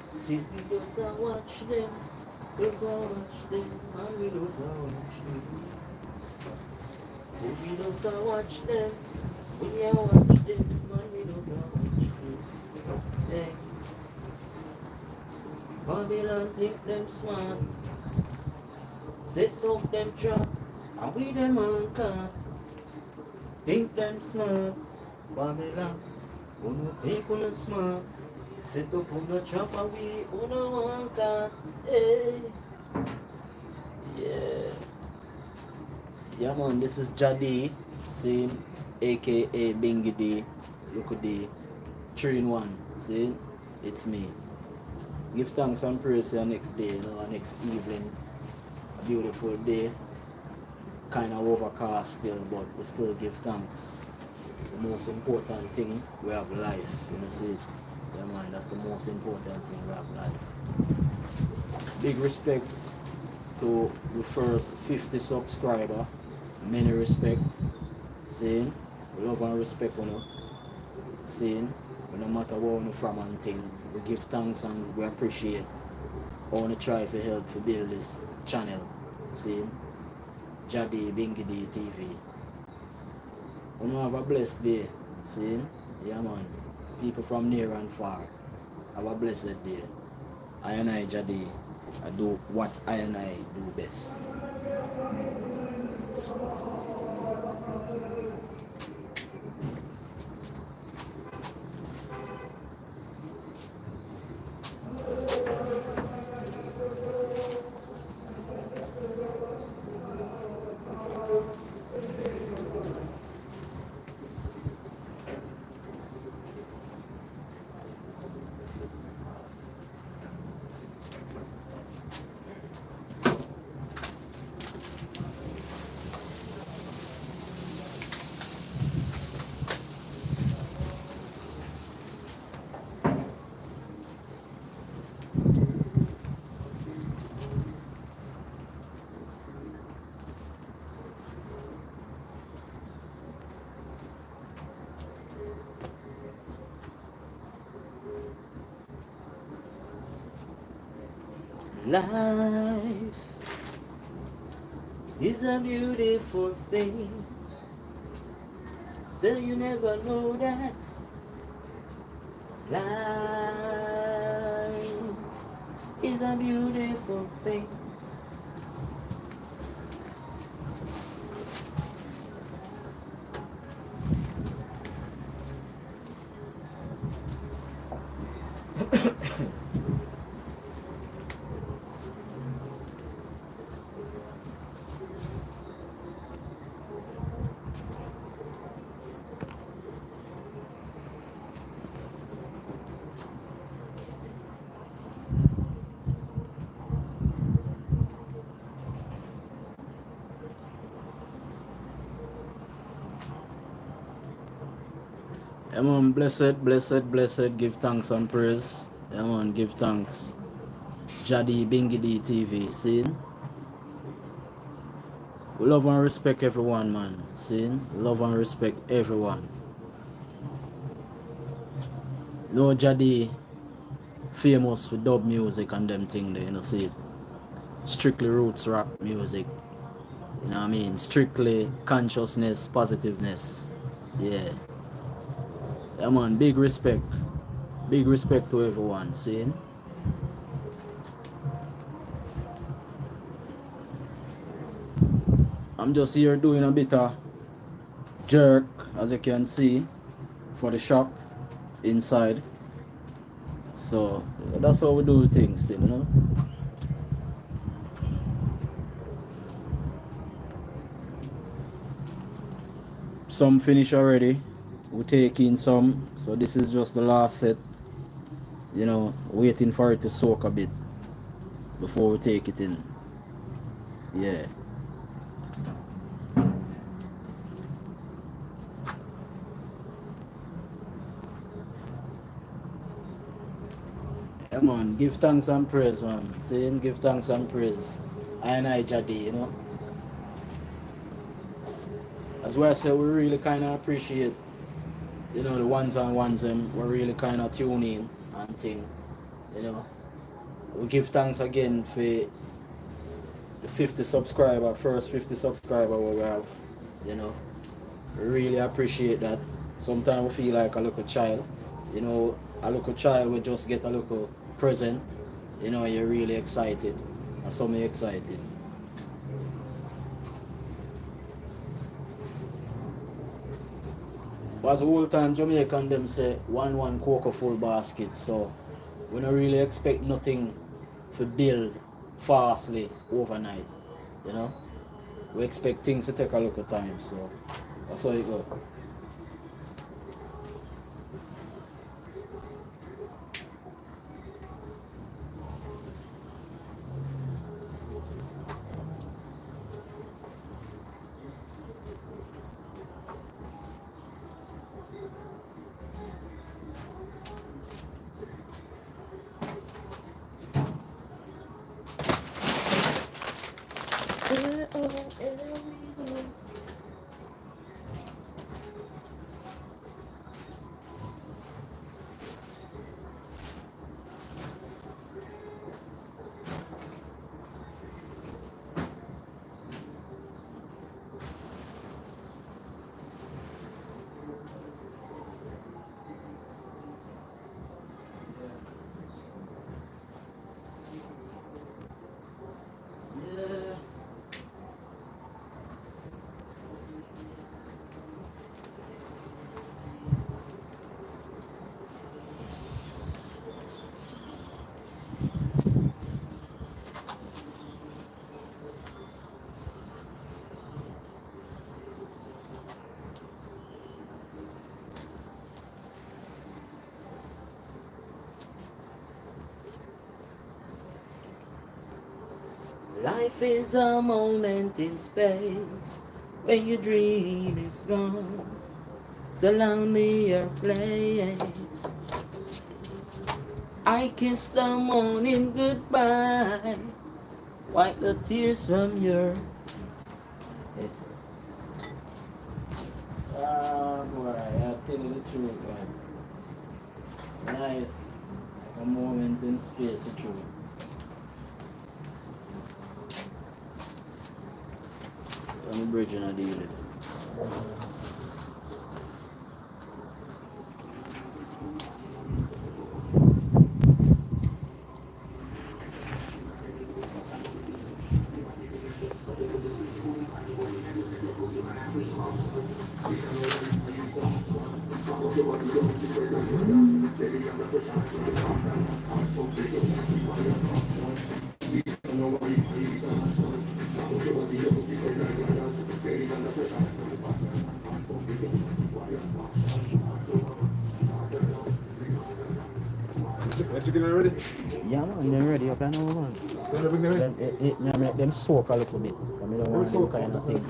See we just a watch them, just a watch them, and we just a watch them. See we just a watch them, we a watch them, and we just a watch them. Hey. Babylon think them smart, set up them trap, and we them anchor. Think them smart, Babylon, who no think who no smart. Set up on the trap and we on the anchor. Hey. Yeah. Yeah man, this is Jadi, same, aka Bingy D. Look at the 3-in-1. See, it's me. Give thanks and praise to your next day, next evening. A beautiful day. Kind of overcast still, but we still give thanks. The most important thing, we have life, see. Yeah man, that's the most important thing, we have life. Big respect to the first 50 subscriber. Many respect. Saying, we love and respect you know. Saying, no matter where we're from and thing, we give thanks and we appreciate. I want to try to help to build this channel. Saying, Jadi Bingy TV. We have a blessed day. Saying, yeah man. People from near and far, have a blessed day. I and I, Jadi, I do what I and I do best. Life is a beautiful thing. So you never know that. Life is a beautiful thing. Yeah man, blessed, give thanks and praise. Yeah man, give thanks. Jadi Bingy TV, see? We love and respect everyone, man. See? Love and respect everyone. No Jadi famous with dub music and them thing there, see it? Strictly roots rap music. You know what I mean? Strictly consciousness, positiveness. Yeah. Yeah man, big respect. Big respect to everyone, see? I'm just here doing a bit of jerk, as you can see, for the shop inside. So that's how we do things still, you know. Some finish already. We're taking some, so this is just the last set. You know, waiting for it to soak a bit before we take it in. Yeah. Come on, give thanks and praise, man. Saying give thanks and praise. I and I, Jadi, you know. As well, I say we really kind of appreciate, the ones and ones them. We really kind of tune in and thing. You know, we give thanks again for the 50 subscriber, first 50 subscriber what we have. You know, we really appreciate that. Sometimes we feel like a little child. A little child will just get a little present. You're really excited. And so me excited. But the whole time Jamaican them say one cocoa full basket, so we don't really expect nothing to build fastly overnight. You know? We expect things to take a little time, so that's how it goes. Life is a moment in space when your dream is gone. So lonely your place. I kiss the morning goodbye, wipe the tears from your head. Ah boy, I tell you the truth, man. Life, a moment in space, the truth. I'm a bridge and I deal with it. Ready? Yeah man, they're ready up and over man. Them soak a little bit. I don't want them kind of thing.